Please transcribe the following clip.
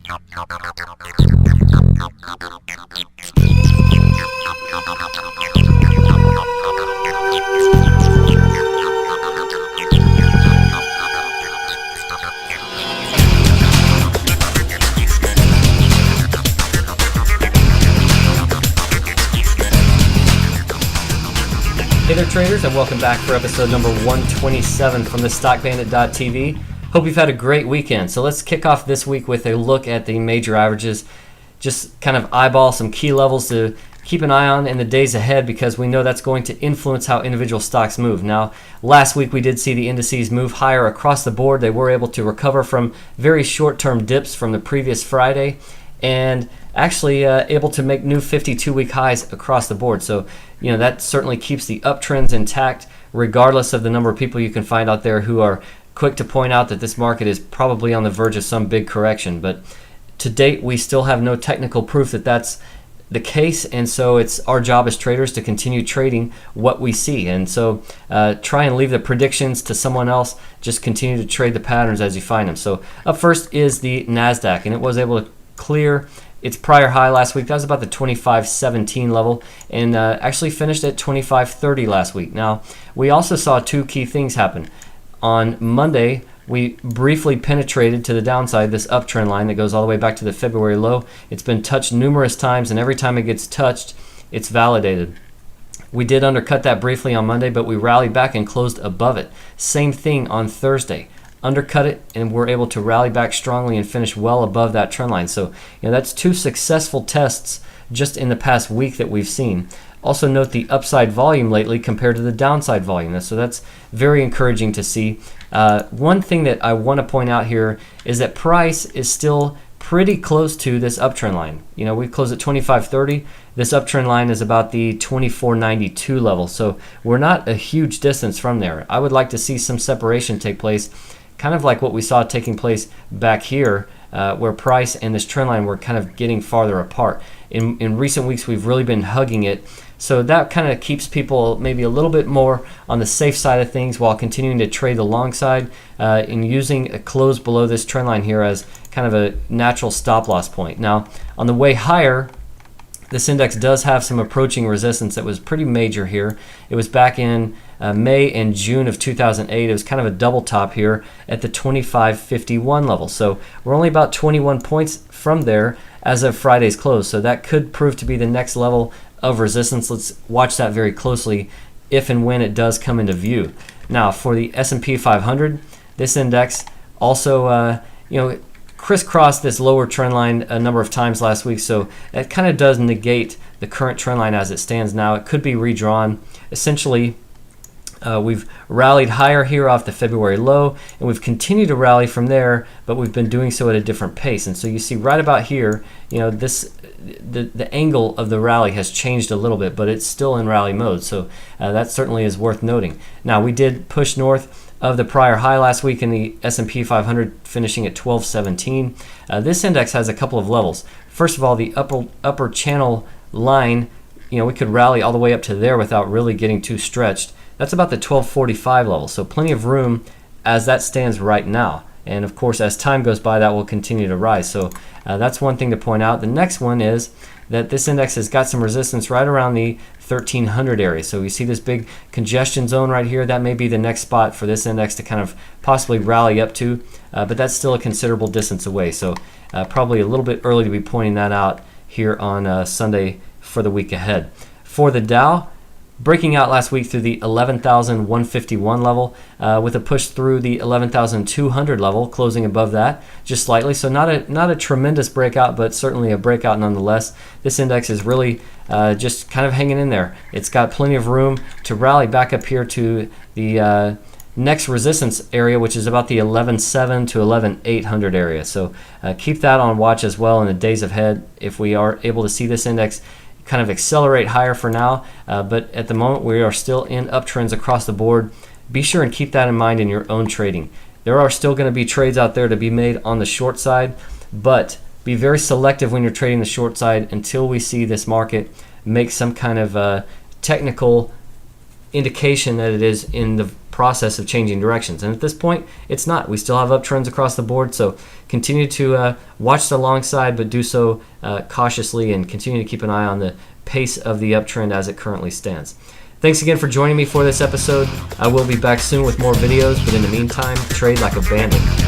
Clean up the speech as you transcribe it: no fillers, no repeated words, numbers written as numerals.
Hey there, traders, and welcome back for episode number 127 from the StockBandit.tv. Hope you've had a great weekend. So let's kick off this week with a look at the major averages. Just kind of eyeball some key levels to keep an eye on in the days ahead, because we know that's going to influence how individual stocks move. Now, last week we did see the indices move higher across the board. They were able to recover from very short-term dips from the previous Friday, and actually able to make new 52-week highs across the board. So, that certainly keeps the uptrends intact, regardless of the number of people you can find out there who are quick to point out that this market is probably on the verge of some big correction. But to date, we still have no technical proof that that's the case, and so it's our job as traders to continue trading what we see. And so try and leave the predictions to someone else. Just continue to trade the patterns as you find them. So up first is the NASDAQ, and it was able to clear its prior high last week. That was about the 25.17 level, and actually finished at 25.30 last week. Now, we also saw two key things happen. On Monday, we briefly penetrated to the downside this uptrend line that goes all the way back to the February low. It's been touched numerous times, and every time it gets touched, it's validated. We did undercut that briefly on Monday, but we rallied back and closed above it. Same thing on Thursday. Undercut it, and we're able to rally back strongly and finish well above that trend line. So that's two successful tests just in the past week that we've seen. Also note the upside volume lately compared to the downside volume. So that's very encouraging to see. One thing that I want to point out here is that price is still pretty close to this uptrend line. We close at 25.30. This uptrend line is about the 24.92 level. So we're not a huge distance from there. I would like to see some separation take place, kind of like what we saw taking place back here, where price and this trend line were kind of getting farther apart. In recent weeks, we've really been hugging it. So that kind of keeps people maybe a little bit more on the safe side of things while continuing to trade the long side and using a close below this trend line here as kind of a natural stop loss point. Now, on the way higher, this index does have some approaching resistance that was pretty major here. It was back in May and June of 2008. It was kind of a double top here at the 25.51 level. So we're only about 21 points from there as of Friday's close. So that could prove to be the next level of resistance. Let's watch that very closely if and when it does come into view. Now, for the S&P 500, this index also, crisscrossed this lower trend line a number of times last week, so it kind of does negate the current trend line as it stands now. It could be redrawn. Essentially, we've rallied higher here off the February low, and we've continued to rally from there, but we've been doing so at a different pace. And so you see right about here, the angle of the rally has changed a little bit, but it's still in rally mode. So that certainly is worth noting. Now, we did push north of the prior high last week in the S&P 500, finishing at 1217. This index has a couple of levels. First of all, the upper channel line, we could rally all the way up to there without really getting too stretched. That's about the 1245 level, so plenty of room as that stands right now. And of course, as time goes by, that will continue to rise. So that's one thing to point out. The next one is that this index has got some resistance right around the 1300 area. So we see this big congestion zone right here. That may be the next spot for this index to kind of possibly rally up to, but that's still a considerable distance away. So probably a little bit early to be pointing that out here on Sunday for the week ahead. For the Dow, breaking out last week through the 11,151 level with a push through the 11,200 level, closing above that just slightly. So not a tremendous breakout, but certainly a breakout nonetheless. This index is really just kind of hanging in there. It's got plenty of room to rally back up here to the next resistance area, which is about the 11,700 to 11,800 area. So keep that on watch as well in the days ahead if we are able to see this index kind of accelerate higher for now, but at the moment we are still in uptrends across the board. Be sure and keep that in mind in your own trading. There are still going to be trades out there to be made on the short side, but be very selective when you're trading the short side until we see this market make some kind of technical indication that it is in the process of changing directions. And at this point, it's not. We still have uptrends across the board, so continue to watch the long side, but do so cautiously and continue to keep an eye on the pace of the uptrend as it currently stands. Thanks again for joining me for this episode. I will be back soon with more videos, but in the meantime, trade like a bandit.